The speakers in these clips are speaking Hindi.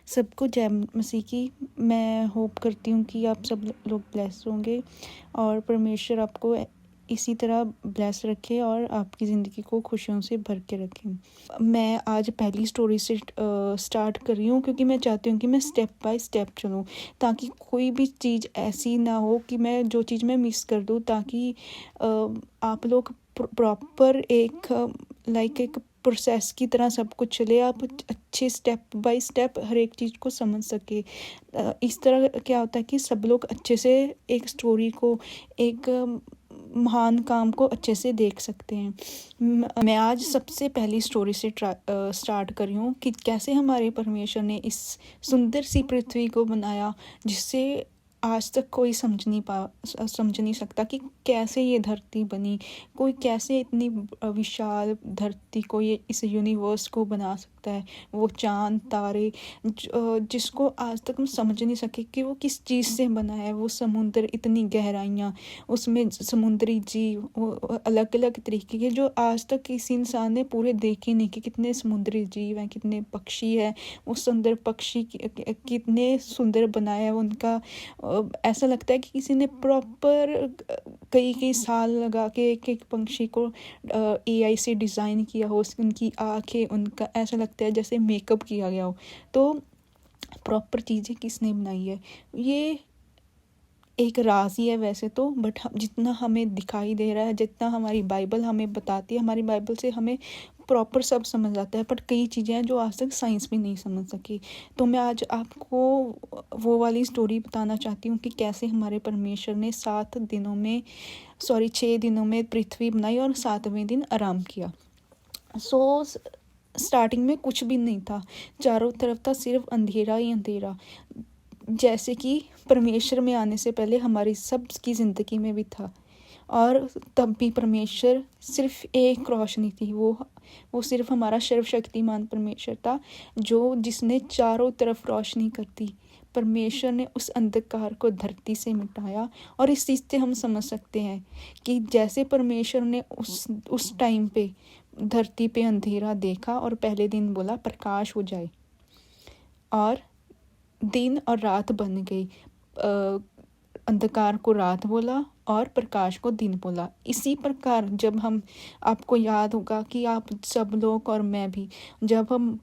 सबको जय मसीह की। मैं होप करती हूँ कि आप सब लोग ब्लेस होंगे और परमेश्वर आपको इसी तरह ब्लेस रखे और आपकी ज़िंदगी को खुशियों से भर के रखें। मैं आज पहली स्टोरी से स्टार्ट कर रही हूँ क्योंकि मैं चाहती हूँ कि मैं स्टेप बाय स्टेप चलूँ, ताकि कोई भी चीज़ ऐसी ना हो कि मैं जो चीज़ मैं मिस कर दूँ, ताकि आप लोग प्रॉपर एक एक प्रोसेस की तरह सब कुछ चले, आप अच्छे स्टेप बाय स्टेप हर एक चीज़ को समझ सके। इस तरह क्या होता है कि सब लोग अच्छे से एक स्टोरी को, एक महान काम को अच्छे से देख सकते हैं। मैं आज सबसे पहली स्टोरी से स्टार्ट कर रही हूँ कि कैसे हमारे परमेश्वर ने इस सुंदर सी पृथ्वी को बनाया, जिससे आज तक कोई समझ नहीं सकता कि कैसे ये धरती बनी। कोई कैसे इतनी विशाल धरती को, ये इस यूनिवर्स को बना सकता है। वो चांद तारे जिसको आज तक हम समझ नहीं सके कि वो किस चीज़ से बना है। वो समुद्र, इतनी गहराइयाँ, उसमें समुद्री जीव अलग अलग तरीके के, जो आज तक किसी इंसान ने पूरे देखे नहीं कि कितने समुद्री जीव हैं, कितने पक्षी हैं। वो सुंदर पक्षी कितने सुंदर बनाया है उनका। ऐसा लगता है कि किसी ने प्रॉपर कई साल लगा के एक एक पंछी को AI से डिज़ाइन किया हो। उनकी आँखें, उनका ऐसा लगता है जैसे मेकअप किया गया हो। तो प्रॉपर चीज़ें किसने बनाई है, ये एक राज ही है वैसे तो, बट जितना हमें दिखाई दे रहा है, जितना हमारी बाइबल हमें बताती है, हमारी बाइबल से हमें प्रॉपर सब समझ आता है। बट कई चीज़ें हैं जो आज तक साइंस भी नहीं समझ सकी। तो मैं आज आपको वो वाली स्टोरी बताना चाहती हूँ कि कैसे हमारे परमेश्वर ने 6 दिनों में पृथ्वी बनाई और 7वें दिन आराम किया। स्टार्टिंग में कुछ भी नहीं था, चारों तरफ था सिर्फ अंधेरा ही अंधेरा, जैसे कि परमेश्वर में आने से पहले हमारी सबकी ज़िंदगी में भी था। और तब भी परमेश्वर सिर्फ एक रोशनी थी, वो सिर्फ हमारा सर्वशक्तिमान परमेश्वर था, जिसने चारों तरफ रोशनी कर दी। परमेश्वर ने उस अंधकार को धरती से मिटाया। और इस चीज़ से हम समझ सकते हैं कि जैसे परमेश्वर ने उस टाइम पे धरती पे अंधेरा देखा और पहले दिन बोला प्रकाश हो जाए, और दिन और रात बन गई। अंधकार को रात बोला और प्रकाश को दिन बोला। इसी प्रकार जब हम, आपको याद होगा कि आप सब लोग और मैं भी, जब हम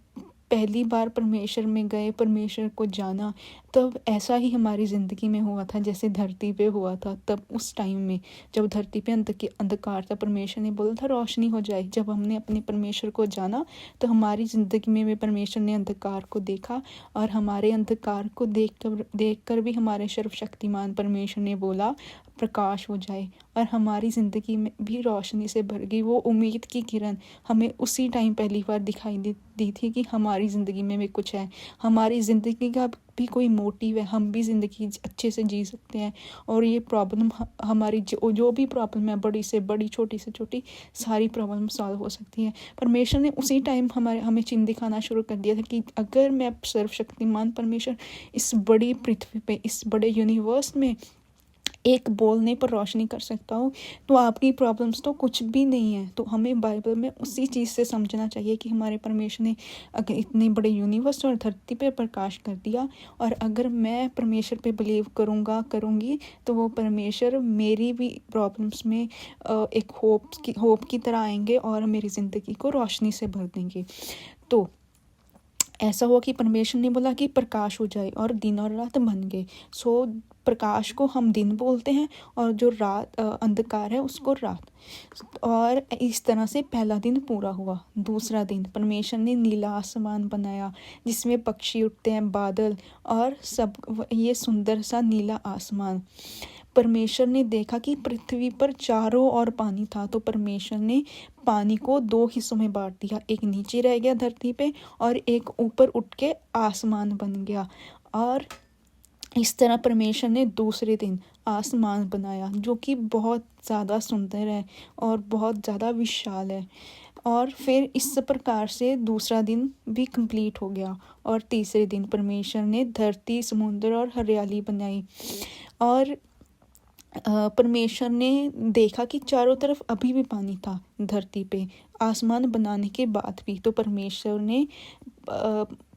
पहली बार परमेश्वर में गए, परमेश्वर को जाना, तब ऐसा ही हमारी ज़िंदगी में हुआ था जैसे धरती पे हुआ था। तब उस टाइम में जब धरती पे अंधकार था, परमेश्वर ने बोला था रोशनी हो जाए। जब हमने अपने परमेश्वर को जाना तो हमारी ज़िंदगी में भी परमेश्वर ने अंधकार को देखा, और हमारे अंधकार को देख कर भी हमारे सर्वशक्तिमान परमेश्वर ने बोला प्रकाश हो जाए, और हमारी ज़िंदगी में भी रोशनी से भर गई। वो उम्मीद की किरण हमें उसी टाइम पहली बार दिखाई दी थी कि हमारी ज़िंदगी में भी कुछ है, हमारी ज़िंदगी का भी कोई मोटिव है, हम भी ज़िंदगी अच्छे से जी सकते हैं। और ये प्रॉब्लम हमारी जो भी प्रॉब्लम है, बड़ी से बड़ी, छोटी से छोटी, सारी प्रॉब्लम सॉल्व हो सकती है। परमेश्वर ने उसी टाइम हमें चिन्ह दिखाना शुरू कर दिया था कि अगर मैं सर्वशक्तिमान परमेश्वर इस बड़ी पृथ्वी पे, इस बड़े यूनिवर्स में एक बोलने पर रोशनी कर सकता हूँ, तो आपकी प्रॉब्लम्स तो कुछ भी नहीं है। तो हमें बाइबल में उसी चीज़ से समझना चाहिए कि हमारे परमेश्वर ने अगर इतने बड़े यूनिवर्स और धरती पे प्रकाश कर दिया, और अगर मैं परमेश्वर पे बिलीव करूँगी, तो वो परमेश्वर मेरी भी प्रॉब्लम्स में एक होप की तरह आएंगे और मेरी ज़िंदगी को रोशनी से भर देंगे। तो ऐसा हुआ कि परमेश्वर ने बोला कि प्रकाश हो जाए, और दिन और रात बन गए। प्रकाश को हम दिन बोलते हैं, और जो रात अंधकार है उसको रात। और इस तरह से पहला दिन पूरा हुआ। दूसरा दिन परमेश्वर ने नीला आसमान बनाया, जिसमें पक्षी उड़ते हैं, बादल, और सब ये सुंदर सा नीला आसमान। परमेश्वर ने देखा कि पृथ्वी पर चारों ओर पानी था, तो परमेश्वर ने पानी को 2 हिस्सों में बांट दिया। एक नीचे रह गया धरती पे, और एक ऊपर उठ के आसमान बन गया। और इस तरह परमेश्वर ने दूसरे दिन आसमान बनाया, जो कि बहुत ज़्यादा सुंदर है और बहुत ज़्यादा विशाल है। और फिर इस प्रकार से दूसरा दिन भी कंप्लीट हो गया, और तीसरे दिन परमेश्वर ने धरती, समुद्र और हरियाली बनाई। और परमेश्वर ने देखा कि चारों तरफ अभी भी पानी था धरती पे, आसमान बनाने के बाद भी। तो परमेश्वर ने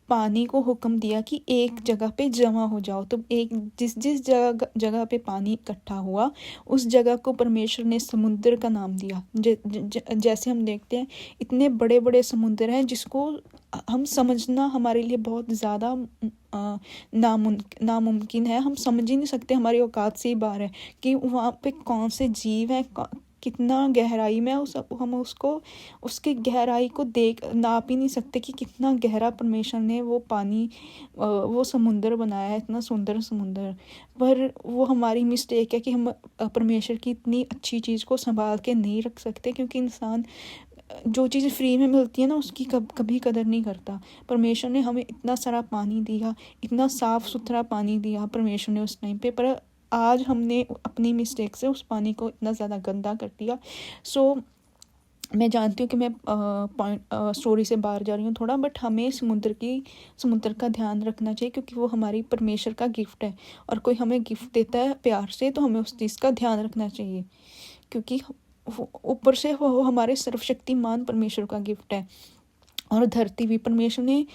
पानी को हुक्म दिया कि एक जगह पे जमा हो जाओ। तो एक जिस जिस जगह जगह पे पानी इकट्ठा हुआ उस जगह को परमेश्वर ने समुद्र का नाम दिया। जैसे हम देखते हैं इतने बड़े बड़े समुद्र हैं जिसको हम समझना हमारे लिए बहुत ज़्यादा नामुमकिन है। हम समझ ही नहीं सकते, हमारी औकात से ही बाहर है कि वहाँ पे कौन से जीव हैं, कितना गहराई में हम उसको उसकी गहराई को देख नाप ही नहीं सकते कि कितना गहरा परमेश्वर ने वो पानी वो समुंदर बनाया है, इतना सुंदर समुंदर। पर वो हमारी मिस्टेक है कि हम परमेश्वर की इतनी अच्छी चीज़ को संभाल के नहीं रख सकते, क्योंकि इंसान जो चीज़ फ्री में मिलती है ना उसकी कभी कदर नहीं करता। परमेश्वर ने हमें इतना सारा पानी दिया, इतना साफ़ सुथरा पानी दिया परमेश्वर ने उस टाइम पे, पर आज हमने अपनी मिस्टेक से उस पानी को इतना ज़्यादा गंदा कर दिया। सो मैं जानती हूँ कि मैं स्टोरी से बाहर जा रही हूँ थोड़ा, बट हमें समुद्र का ध्यान रखना चाहिए, क्योंकि वो हमारी परमेश्वर का गिफ्ट है। और कोई हमें गिफ्ट देता है प्यार से तो हमें उस चीज़ का ध्यान रखना चाहिए, क्योंकि ऊपर से वो हमारे सर्वशक्तिमान परमेश्वर का गिफ्ट है। और धरती भी परमेश्वर ने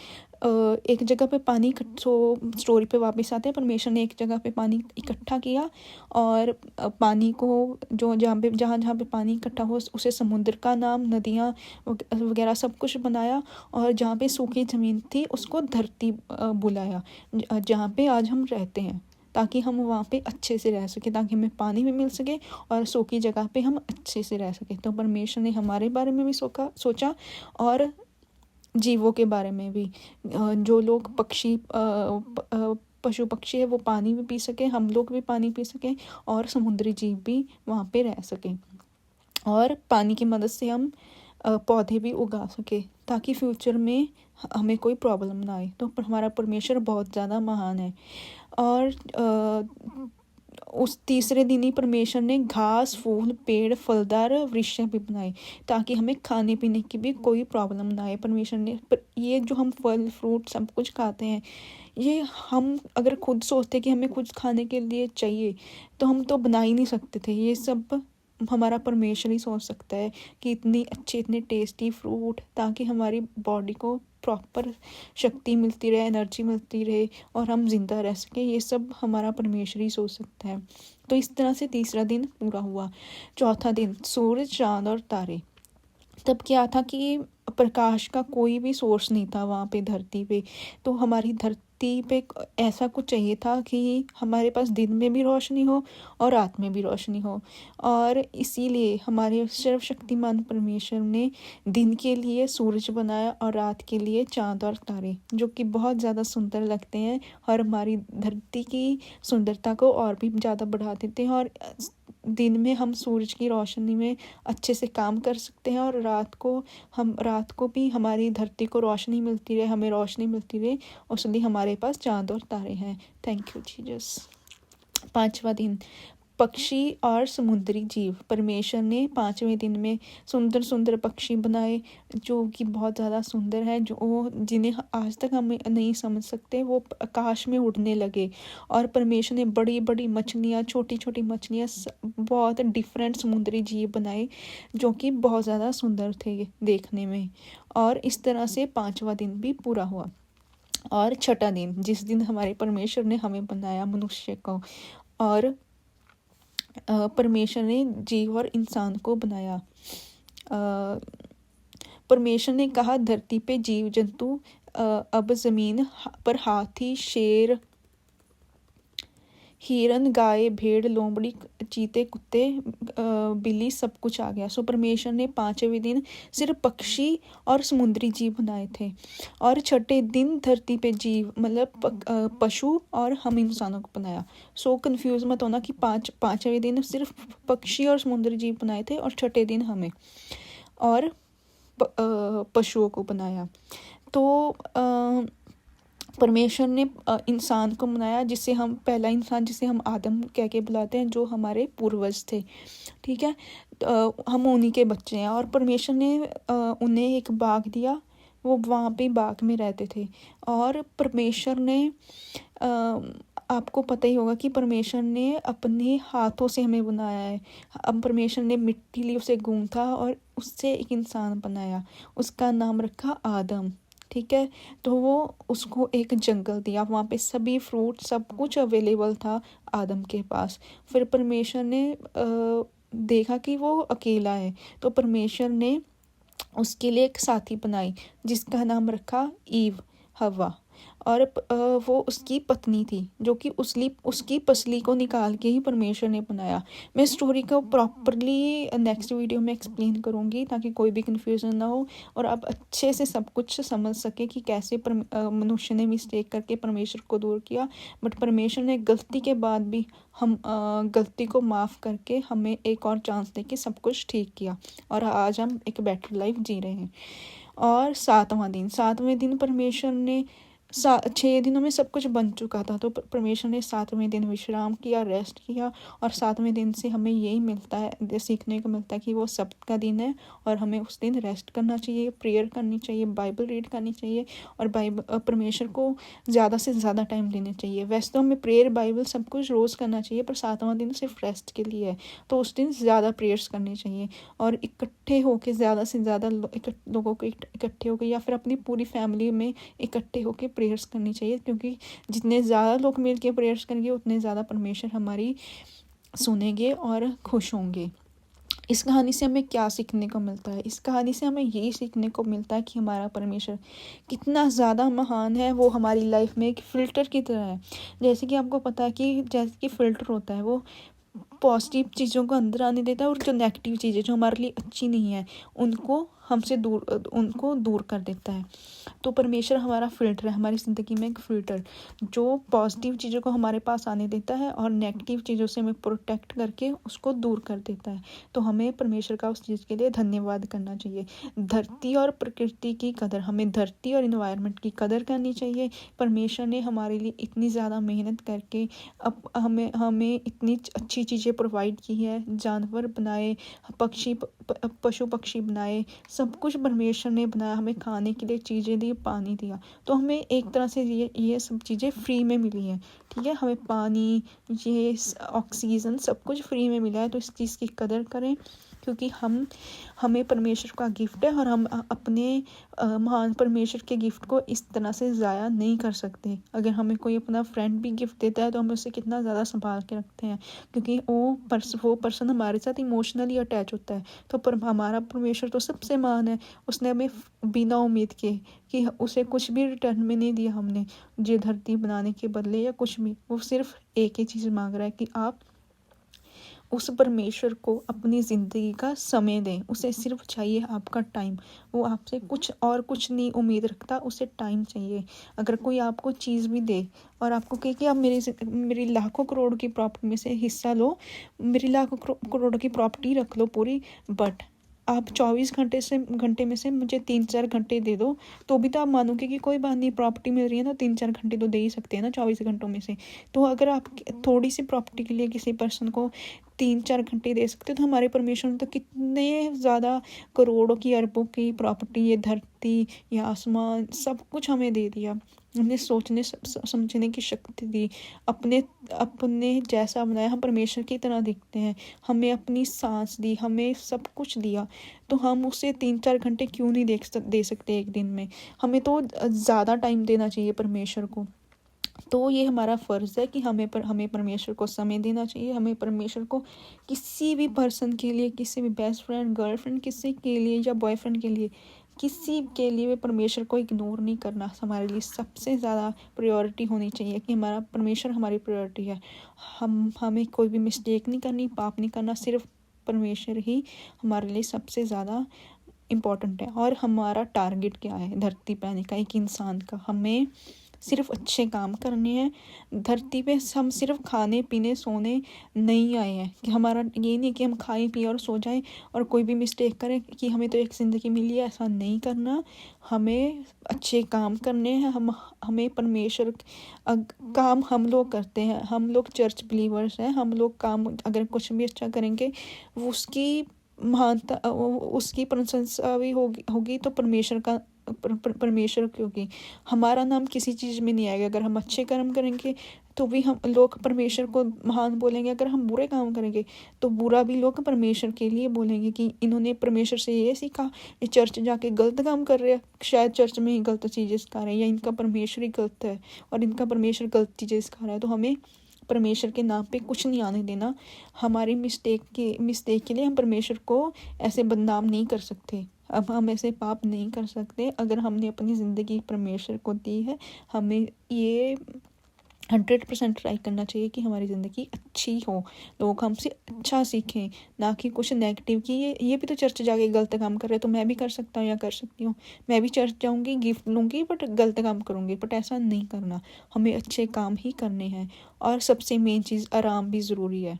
एक जगह पे पानी स्टोरी पे वापस आते हैं। परमेश्वर ने एक जगह पे पानी इकट्ठा किया और पानी को जहाँ पे पानी इकट्ठा हो उसे समुद्र का नाम, नदियाँ वगैरह सब कुछ बनाया। और जहाँ पे सूखी ज़मीन थी उसको धरती बुलाया, जहाँ पे आज हम रहते हैं, ताकि हम वहाँ पे अच्छे से रह सके, ताकि हमें पानी भी मिल सके और सूखी जगह पे हम अच्छे से रह सके। तो परमेश्वर ने हमारे बारे में भी सोचा और जीवों के बारे में भी। जो लोग पशु पक्षी है वो पानी भी पी सकें, हम लोग भी पानी पी सकें और समुद्री जीव भी वहाँ पे रह सकें, और पानी की मदद से हम पौधे भी उगा सके, ताकि फ्यूचर में हमें कोई प्रॉब्लम ना आए। तो हमारा परमेश्वर बहुत ज़्यादा महान है। और उस तीसरे दिन ही परमेश्वर ने घास, फूल, पेड़, फलदार वृक्ष भी बनाए, ताकि हमें खाने पीने की भी कोई प्रॉब्लम ना आए। परमेश्वर ने ये जो हम फल फ्रूट सब कुछ खाते हैं, ये हम अगर खुद सोचते कि हमें कुछ खाने के लिए चाहिए तो हम तो बना ही नहीं सकते थे। ये सब हमारा परमेश्वर ही सोच सकता है कि इतनी अच्छी इतने टेस्टी फ्रूट, ताकि हमारी बॉडी को प्रॉपर शक्ति मिलती रहे, एनर्जी मिलती रहे और हम जिंदा रह सकें। ये सब हमारा परमेश्वर ही सोच सकता है। तो इस तरह से तीसरा दिन पूरा हुआ। चौथा दिन, सूरज, चाँद और तारे। तब क्या था कि प्रकाश का कोई भी सोर्स नहीं था वहाँ पे धरती पे। तो हमारी धरती पे ऐसा कुछ चाहिए था कि हमारे पास दिन में भी रोशनी हो और रात में भी रोशनी हो। और इसीलिए हमारे सर्वशक्तिमान परमेश्वर ने दिन के लिए सूरज बनाया और रात के लिए चाँद और तारे, जो कि बहुत ज़्यादा सुंदर लगते हैं और हमारी धरती की सुंदरता को और भी ज़्यादा बढ़ा देते हैं। और दिन में हम सूरज की रोशनी में अच्छे से काम कर सकते हैं, और रात को भी हमारी धरती को रोशनी मिलती रहे, हमें रोशनी मिलती रहे, इसलिए हमारे पास चाँद और तारे हैं। Thank you Jesus. पांचवा दिन, पक्षी और समुद्री जीव। परमेश्वर ने पांचवें दिन में सुंदर सुंदर पक्षी बनाए, जो कि बहुत ज़्यादा सुंदर है, जो जिन्हें आज तक हम नहीं समझ सकते। वो आकाश में उड़ने लगे। और परमेश्वर ने बड़ी बड़ी मछलियाँ, छोटी छोटी मछलियाँ, बहुत डिफरेंट समुद्री जीव बनाए, जो कि बहुत ज़्यादा सुंदर थे देखने में। और इस तरह से पांचवा दिन भी पूरा हुआ। और छठा दिन, जिस दिन हमारे परमेश्वर ने हमें बनाया, मनुष्य को, और परमेश्वर ने जीव और इंसान को बनाया। परमेश्वर ने कहा, धरती पे जीव जंतु, अब ज़मीन पर हाथी, शेर, हिरन, गाय, भेड़, लोमड़ी, चीते, कुत्ते, बिल्ली, सब कुछ आ गया। सो परमेश्वर ने पांचवें दिन सिर्फ पक्षी और समुद्री जीव बनाए थे, और छठे दिन धरती पे जीव मतलब पशु और हम इंसानों को बनाया। सो कंफ्यूज मत होना कि पांचवें दिन सिर्फ पक्षी और समुद्री जीव बनाए थे और छठे दिन हमें और पशुओं को बनाया। तो परमेश्वर ने इंसान को बनाया, जिसे हम पहला इंसान, जिसे हम आदम कह के बुलाते हैं, जो हमारे पूर्वज थे। ठीक है, हम उन्हीं के बच्चे हैं। और परमेश्वर ने उन्हें एक बाग दिया, वो वहाँ पे बाग में रहते थे। और परमेश्वर ने आपको पता ही होगा कि परमेश्वर ने अपने हाथों से हमें बनाया है। अब परमेश्वर ने मिट्टी ली, उसे गूंथा और उससे एक इंसान बनाया, उसका नाम रखा आदम। ठीक है। तो वो उसको एक जंगल दिया, वहाँ पे सभी फ्रूट सब कुछ अवेलेबल था आदम के पास। फिर परमेश्वर ने देखा कि वो अकेला है, तो परमेश्वर ने उसके लिए एक साथी बनाई जिसका नाम रखा ईव, हवा। और वो उसकी पत्नी थी जो कि उसकी पसली को निकाल के ही परमेश्वर ने बनाया। मैं स्टोरी को प्रॉपरली नेक्स्ट वीडियो में एक्सप्लेन करूँगी ताकि कोई भी कन्फ्यूज़न ना हो और आप अच्छे से सब कुछ समझ सके कि कैसे मनुष्य ने मिस्टेक करके परमेश्वर को दूर किया। बट परमेश्वर ने गलती के बाद भी हम गलती को माफ़ करके हमें एक और चांस दे के सब कुछ ठीक किया और आज हम एक बेटर लाइफ जी रहे हैं। और सातवें दिन परमेश्वर ने 6 दिनों में सब कुछ बन चुका था, तो परमेश्वर ने 7वें दिन विश्राम किया, रेस्ट किया। और 7वें दिन से हमें यही मिलता है, सीखने को मिलता है कि वो सब्त का दिन है और हमें उस दिन रेस्ट करना चाहिए, प्रेयर करनी चाहिए, बाइबल रीड करनी चाहिए और परमेश्वर को ज़्यादा से ज़्यादा टाइम देना चाहिए। वैसे तो हमें प्रेयर बाइबल सब कुछ रोज़ करना चाहिए, पर 7वां दिन सिर्फ रेस्ट के लिए है, तो उस दिन ज़्यादा प्रेयर्स करनी चाहिए और इकट्ठे होकर ज़्यादा से ज़्यादा लोगों को इकट्ठे होकर या फिर अपनी पूरी फैमिली में इकट्ठे होकर प्रेयर्स करनी चाहिए, क्योंकि जितने ज़्यादा लोग मिल के प्रेयर्स करेंगे उतने ज़्यादा परमेश्वर हमारी सुनेंगे और खुश होंगे। इस कहानी से हमें क्या सीखने को मिलता है? इस कहानी से हमें यही सीखने को मिलता है कि हमारा परमेश्वर कितना ज़्यादा महान है। वो हमारी लाइफ में एक फ़िल्टर की तरह है। जैसे कि आपको पता है कि जैसे कि फ़िल्टर होता है, वो पॉजिटिव चीज़ों को अंदर आने देता है और जो नेगेटिव चीज़ें जो हमारे लिए अच्छी नहीं है उनको दूर कर देता है। तो परमेश्वर हमारा फ़िल्टर है, हमारी ज़िंदगी में एक फ़िल्टर जो पॉजिटिव चीज़ों को हमारे पास आने देता है और नेगेटिव चीज़ों से हमें प्रोटेक्ट करके उसको दूर कर देता है। तो हमें परमेश्वर का उस चीज़ के लिए धन्यवाद करना चाहिए। धरती और प्रकृति की कदर, हमें धरती और इन्वायरमेंट की कदर करनी चाहिए। परमेश्वर ने हमारे लिए इतनी ज़्यादा मेहनत करके अब हमें इतनी अच्छी चीज़ें प्रोवाइड की है, जानवर बनाए, पशु पक्षी बनाए, सब कुछ परमेश्वर ने बनाया, हमें खाने के लिए चीज़ें दी, पानी दिया। तो हमें एक तरह से ये सब चीज़ें फ्री में मिली हैं, ठीक है। हमें पानी, ये ऑक्सीजन सब कुछ फ्री में मिला है, तो इस चीज़ की कदर करें क्योंकि हमें परमेश्वर का गिफ्ट है और हम अपने महान परमेश्वर के गिफ्ट को इस तरह से ज़ाया नहीं कर सकते। अगर हमें कोई अपना फ्रेंड भी गिफ्ट देता है तो हम उससे कितना ज़्यादा संभाल के रखते हैं, क्योंकि वो पर्सन हमारे साथ इमोशनली अटैच होता है। तो हमारा परमेश्वर तो सबसे महान है, उसने हमें बिना उम्मीद के कि उसे कुछ भी रिटर्न में नहीं दिया हमने, ये धरती बनाने के बदले या कुछ भी। वो सिर्फ एक ही चीज़ मांग रहा है कि आप उस परमेश्वर को अपनी ज़िंदगी का समय दें। उसे सिर्फ चाहिए आपका टाइम। वो आपसे कुछ नहीं उम्मीद रखता, उसे टाइम चाहिए। अगर कोई आपको चीज़ भी दे और आपको कहे कि आप मेरी लाखों करोड़ की प्रॉपर्टी में से हिस्सा लो, मेरी लाखों करोड़ की प्रॉपर्टी रख लो पूरी, बट आप 24 घंटे में से मुझे 3-4 घंटे दे दो, तो भी तो आप मानोगे कि कोई बात नहीं, प्रॉपर्टी मिल रही है ना, 3-4 घंटे तो दे ही सकते हैं ना 24 घंटों में से। तो अगर आप थोड़ी सी प्रॉपर्टी के लिए किसी पर्सन को 3-4 घंटे दे सकते हो, तो हमारे परमेश्वर ने तो कितने ज़्यादा करोड़ों की अरबों की प्रॉपर्टी, ये धरती, ये आसमान, सब कुछ हमें दे दिया। हमने सोचने समझने की शक्ति दी, अपने जैसा बनाया, हम परमेश्वर की तरह दिखते हैं। हमें अपनी सांस दी, हमें सब कुछ दिया, तो हम उसे 3-4 घंटे क्यों नहीं दे सकते एक दिन में? हमें तो ज़्यादा टाइम देना चाहिए परमेश्वर को। तो ये हमारा फ़र्ज़ है कि हमें परमेश्वर को समय देना चाहिए। हमें परमेश्वर को किसी भी पर्सन के लिए, किसी भी बेस्ट फ्रेंड, गर्लफ्रेंड, किसी के लिए या बॉयफ्रेंड के लिए, किसी के लिए भी परमेश्वर को इग्नोर नहीं करना। हमारे लिए सबसे ज़्यादा प्रायोरिटी होनी चाहिए कि हमारा परमेश्वर हमारी प्रायोरिटी है। हमें कोई भी मिस्टेक नहीं करनी, पाप नहीं करना, सिर्फ परमेश्वर ही हमारे लिए सबसे ज़्यादा इम्पोर्टेंट है। और हमारा टारगेट क्या है धरती पे आने का, एक इंसान का? हमें सिर्फ अच्छे काम करने हैं। धरती पे हम सिर्फ खाने पीने सोने नहीं आए हैं, कि हमारा ये नहीं कि हम खाएं पिए और सो जाएं और कोई भी मिस्टेक करें कि हमें तो एक ज़िंदगी मिली है, ऐसा नहीं करना। हमें अच्छे काम करने हैं। हमें परमेश्वर काम हम लोग करते हैं, हम लोग चर्च बिलीवर्स हैं, हम लोग काम अगर कुछ भी अच्छा करेंगे वो उसकी महानता, उसकी प्रशंसा भी होगी तो परमेश्वर का परमेश्वर, क्योंकि हमारा नाम किसी चीज़ में नहीं आएगा। अगर हम अच्छे कर्म करेंगे तो भी हम लोग परमेश्वर को महान बोलेंगे, अगर हम बुरे काम करेंगे तो बुरा भी लोग परमेश्वर के लिए बोलेंगे कि इन्होंने परमेश्वर से ये सीखा, ये चर्च जाके गलत काम कर रहे हैं, शायद चर्च में ही गलत चीज़ें सिखा रहे हैं, या इनका परमेश्वर ही गलत है और इनका परमेश्वर गलत चीज़ें सिखा रहा है। तो हमें परमेश्वर के नाम पे कुछ नहीं आने देना। हमारी मिस्टेक के लिए हम परमेश्वर को ऐसे बदनाम नहीं कर सकते। अब हम ऐसे पाप नहीं कर सकते। अगर हमने अपनी ज़िंदगी परमेश्वर को दी है, हमें ये 100% ट्राई करना चाहिए कि हमारी ज़िंदगी अच्छी हो, लोग हमसे अच्छा सीखें, ना कि कुछ नेगेटिव। कि ये भी तो चर्च जाके गलत काम कर रहे हैं, तो मैं भी कर सकता हूँ या कर सकती हूँ, मैं भी चर्च जाऊँगी, गिफ्ट लूँगी, बट गलत काम करूँगी। बट ऐसा नहीं करना, हमें अच्छे काम ही करने हैं। और सबसे मेन चीज़, आराम भी ज़रूरी है,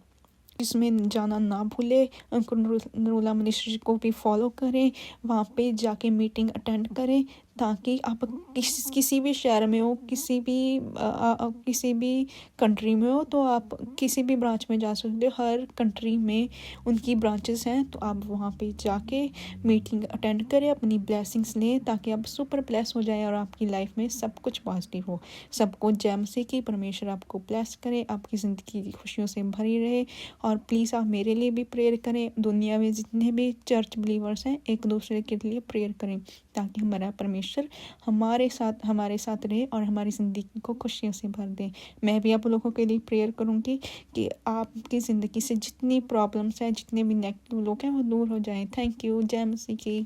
इसमें जाना ना भूले। अंकुर नरूला मिनिस्ट्री को भी फॉलो करें, वहाँ पे जाके मीटिंग अटेंड करें, ताकि आप किसी भी शहर में हो, किसी भी कंट्री में हो, तो आप किसी भी ब्रांच में जा सकते हो। हर कंट्री में उनकी ब्रांचेस हैं, तो आप वहाँ पे जाके मीटिंग अटेंड करें, अपनी ब्लेसिंग्स लें, ताकि आप सुपर ब्लेस हो जाए और आपकी लाइफ में सब कुछ पॉजिटिव हो। सबको जय मसीह की, परमेश्वर आपको ब्लेस करे, आपकी ज़िंदगी खुशियों से भरी रहे। और प्लीज़ आप मेरे लिए भी प्रेयर करें। दुनिया में जितने भी चर्च बिलीवर्स हैं, एक दूसरे के लिए प्रेयर करें, ताकि हमारा परमेश्वर हमारे साथ रहे और हमारी ज़िंदगी को खुशियों से भर दे। मैं भी आप लोगों के लिए प्रेयर करूँगी कि आपकी ज़िंदगी से जितनी प्रॉब्लम्स हैं, जितने भी नेगेटिव लोग हैं, वो दूर हो जाएं। Thank you. जय मसीह की।